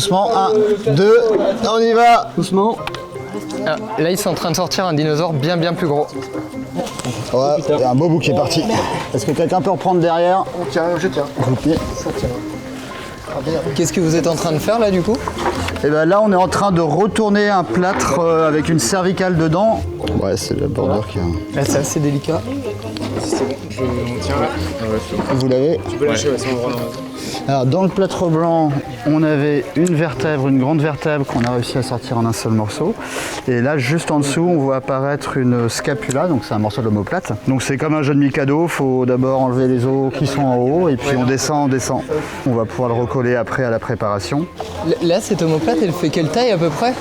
doucement. 1, 2, on y va. Doucement. Ah, là, ils sont en train de sortir un dinosaure bien plus gros. Ouais, il y a un beau bout qui est parti. Est-ce que quelqu'un peut reprendre derrière? Je tiens. Ok. Qu'est-ce que vous êtes en train de faire là du coup? Et ben là, on est en train de retourner un plâtre avec une cervicale dedans. Ouais, c'est le border qui a... Là, c'est assez délicat. Vous l'avez? Tu peux lâcher, c'est bon. Alors, dans le plâtre blanc, on avait une vertèbre, une grande vertèbre qu'on a réussi à sortir en un seul morceau. Et là, juste en dessous, on voit apparaître une scapula, donc c'est un morceau de l'omoplate. Donc c'est comme un jeu de Mikado, il faut d'abord enlever les os qui sont en haut, et puis on descend. On va pouvoir le recoller après à la préparation. Là, cette omoplate, elle fait quelle taille à peu près?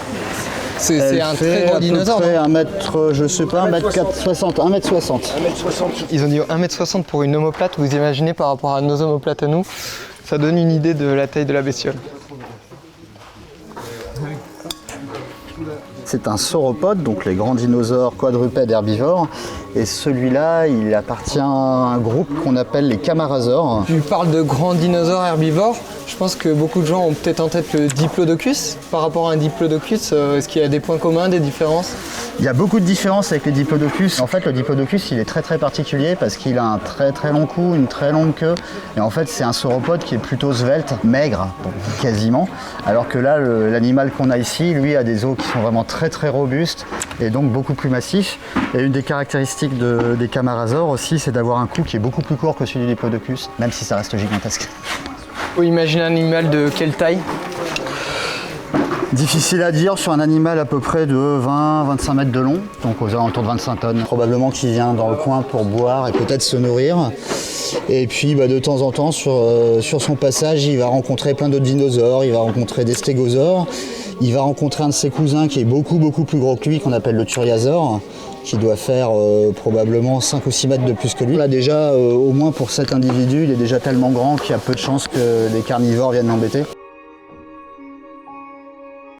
C'est un très grand dinosaure. Elle fait 1 mètre, je sais pas, 1m60, 1m60. Ils ont dit 1m60 pour une omoplate, vous imaginez par rapport à nos omoplates à nous, ça donne une idée de la taille de la bestiole. C'est un sauropode, donc les grands dinosaures quadrupèdes herbivores. Et celui-là, il appartient à un groupe qu'on appelle les camarasaures. Tu parles de grands dinosaures herbivores. Je pense que beaucoup de gens ont peut-être en tête le diplodocus. Par rapport à un diplodocus, est-ce qu'il y a des points communs, des différences? Il y a beaucoup de différences avec les diplodocus. En fait, le diplodocus, il est très particulier parce qu'il a un très long cou, une très longue queue. Et en fait, c'est un sauropode qui est plutôt svelte, maigre, quasiment. Alors que là, l'animal qu'on a ici, lui, a des os qui sont vraiment très robustes et donc beaucoup plus massifs. Et une des caractéristiques des camarasaures aussi, c'est d'avoir un cou qui est beaucoup plus court que celui du diplodocus, même si ça reste gigantesque. Vous imaginez un animal de quelle taille? Difficile à dire sur un animal à peu près de 20-25 mètres de long, donc aux alentours de 25 tonnes. Probablement qu'il vient dans le coin pour boire et peut-être se nourrir. Et puis de temps en temps, sur son passage, il va rencontrer plein d'autres dinosaures, il va rencontrer des stégosaures, il va rencontrer un de ses cousins qui est beaucoup plus gros que lui, qu'on appelle le turiasaure, qui doit faire probablement 5 ou 6 mètres de plus que lui. Là déjà, au moins pour cet individu, il est déjà tellement grand qu'il y a peu de chances que les carnivores viennent l'embêter.